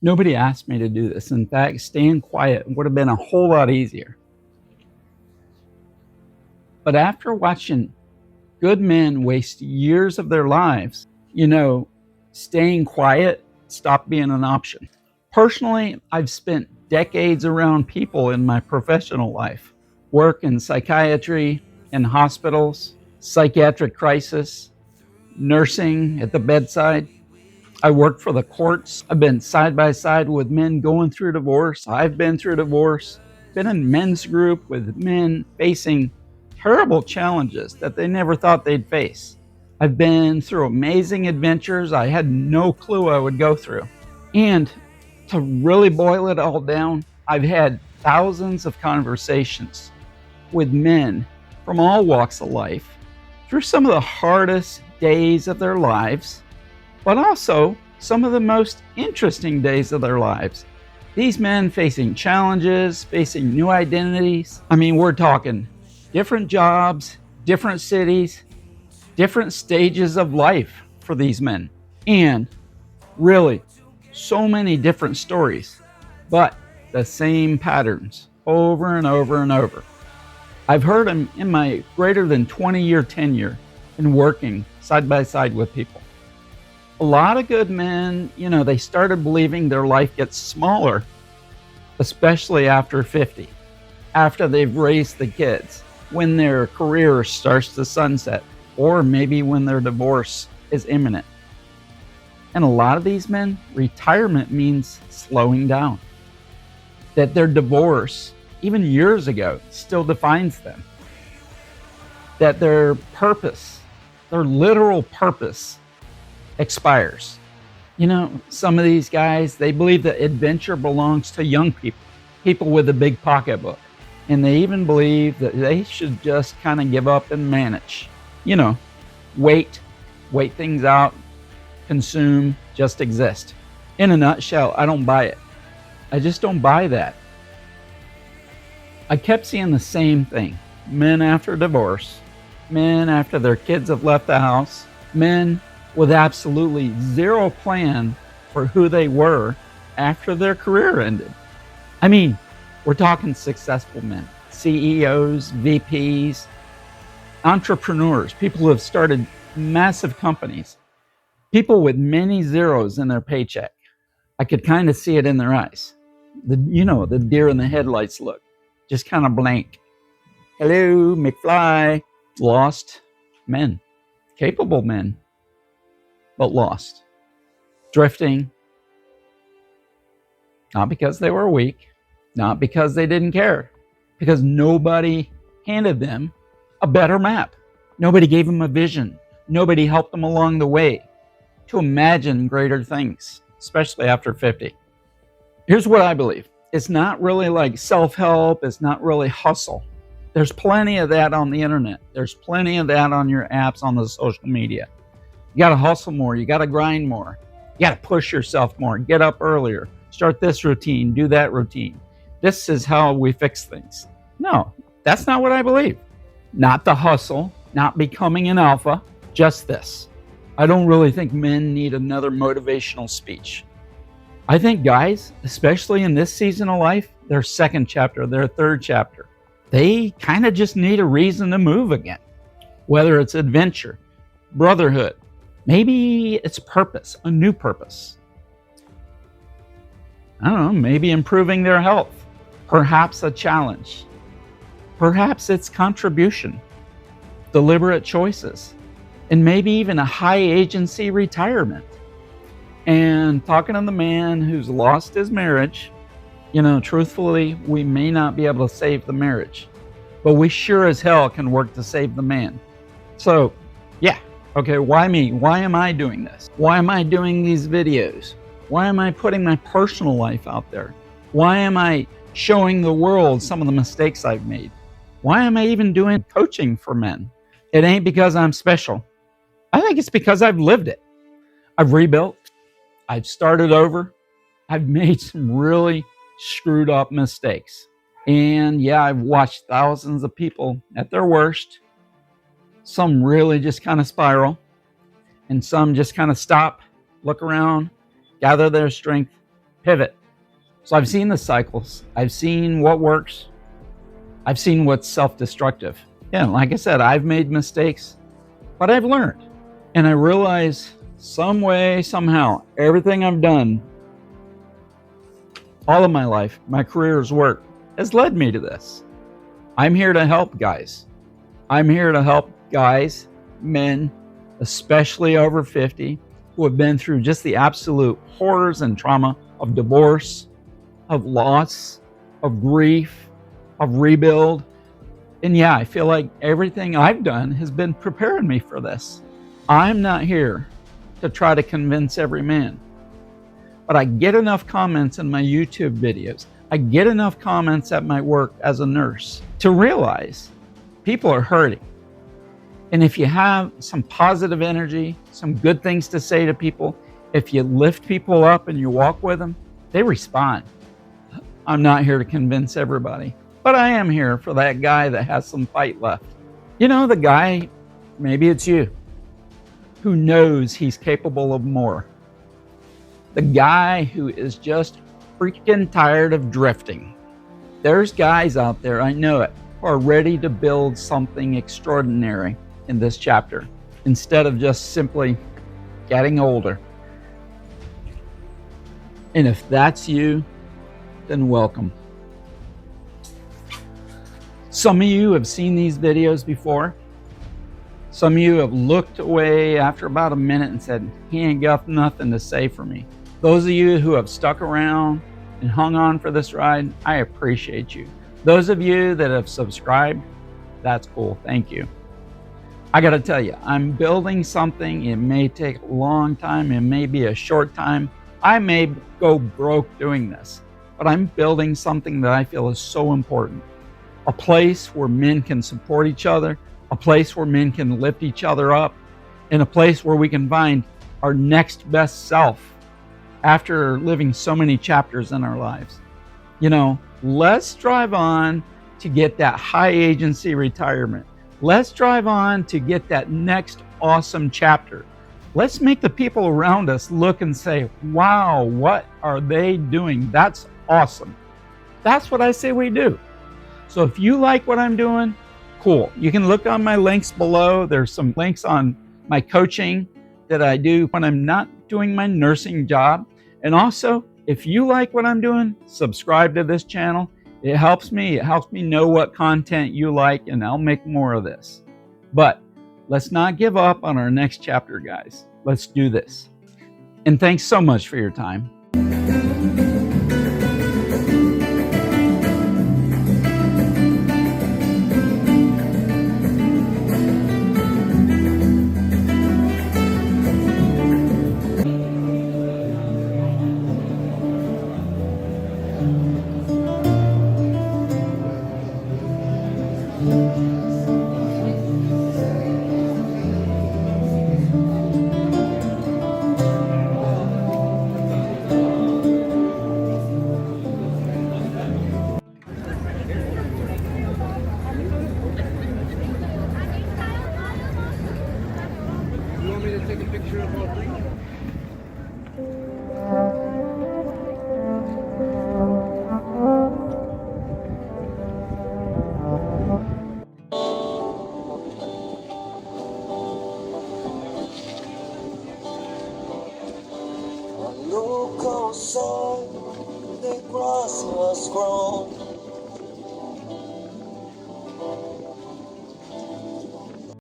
Nobody asked me to do this. In fact, staying quiet would have been a whole lot easier. But after watching good men waste years of their lives, staying quiet stopped being an option. Personally, I've spent decades around people in my professional life, work in psychiatry, in hospitals, psychiatric crisis, nursing at the bedside. I worked for the courts. I've been side by side with men going through divorce. I've been through divorce, been in men's group with men facing terrible challenges that they never thought they'd face. I've been through amazing adventures I had no clue I would go through. And to really boil it all down, I've had thousands of conversations with men from all walks of life through some of the hardest days of their lives, but also some of the most interesting days of their lives. These men facing challenges, facing new identities. I mean, we're talking different jobs, different cities, different stages of life for these men. And really, so many different stories, but the same patterns over and over and over. I've heard them in my greater than 20-year tenure in working side by side with people. A lot of good men, they started believing their life gets smaller, especially after 50, after they've raised the kids, when their career starts to sunset, or maybe when their divorce is imminent. And a lot of these men, retirement means slowing down. That their divorce, even years ago, still defines them. That their purpose, their literal purpose, expires. Some of these guys, they believe that adventure belongs to young people, people with a big pocketbook. And they even believe that they should just kind of give up and manage. Wait things out, consume, just exist. In a nutshell, I don't buy it. I just don't buy that. I kept seeing the same thing. Men after divorce, men after their kids have left the house, men with absolutely zero plan for who they were after their career ended. I mean, we're talking successful men, CEOs, VPs, entrepreneurs, people who have started massive companies, people with many zeros in their paycheck. I could kind of see it in their eyes. The deer in the headlights look, just kind of blank. Hello, McFly. Lost men, capable men, but lost. Drifting, not because they were weak, not because they didn't care, because nobody handed them a better map. Nobody gave them a vision. Nobody helped them along the way to imagine greater things, especially after 50. Here's what I believe. It's not really like self-help. It's not really hustle. There's plenty of that on the internet. There's plenty of that on your apps, on the social media. You got to hustle more. You got to grind more. You got to push yourself more. Get up earlier. Start this routine. Do that routine. This is how we fix things. No, that's not what I believe. Not the hustle, not becoming an alpha, just this. I don't really think men need another motivational speech. I think guys, especially in this season of life, their second chapter, their third chapter, they kind of just need a reason to move again. Whether it's adventure, brotherhood, maybe it's purpose, a new purpose. I don't know, maybe improving their health, perhaps a challenge. Perhaps it's contribution, deliberate choices, and maybe even a high agency retirement. And talking to the man who's lost his marriage, truthfully, we may not be able to save the marriage, but we sure as hell can work to save the man. So, yeah, okay, why me? Why am I doing this? Why am I doing these videos? Why am I putting my personal life out there? Why am I showing the world some of the mistakes I've made? Why am I even doing coaching for men? It ain't because I'm special. I think it's because I've lived it. I've rebuilt. I've started over. I've made some really screwed up mistakes. And yeah, I've watched thousands of people at their worst. Some really just kind of spiral. And some just kind of stop, look around, gather their strength, pivot. So I've seen the cycles. I've seen what works. I've seen what's self-destructive. Yeah, like I said, I've made mistakes, but I've learned. And I realize some way, somehow, everything I've done, all of my life, my career's work, has led me to this. I'm here to help guys. I'm here to help guys, men, especially over 50, who have been through just the absolute horrors and trauma of divorce, of loss, of grief, of rebuild. And yeah, I feel like everything I've done has been preparing me for this. I'm not here to try to convince every man, but I get enough comments in my YouTube videos. I get enough comments at my work as a nurse to realize people are hurting. And if you have some positive energy, some good things to say to people, if you lift people up and you walk with them, they respond. I'm not here to convince everybody, but I am here for that guy that has some fight left. You know, the guy, maybe it's you, who knows he's capable of more. The guy who is just freaking tired of drifting. There's guys out there, I know it, who are ready to build something extraordinary in this chapter, instead of just simply getting older. And if that's you, then welcome. Some of you have seen these videos before. Some of you have looked away after about a minute and said, he ain't got nothing to say for me. Those of you who have stuck around and hung on for this ride, I appreciate you. Those of you that have subscribed, that's cool, thank you. I gotta tell you, I'm building something. It may take a long time, it may be a short time. I may go broke doing this, but I'm building something that I feel is so important. A place where men can support each other, a place where men can lift each other up, and a place where we can find our next best self after living so many chapters in our lives. You know, let's drive on to get that high agency retirement. Let's drive on to get that next awesome chapter. Let's make the people around us look and say, wow, what are they doing? That's awesome. That's what I say we do. So if you like what I'm doing, cool. You can look on my links below. There's some links on my coaching that I do when I'm not doing my nursing job. And also, if you like what I'm doing, subscribe to this channel. It helps me. It helps me know what content you like, and I'll make more of this. But let's not give up on our next chapter, guys. Let's do this. And thanks so much for your time. You want me to take a picture of all three? On local soil, the grass was grown.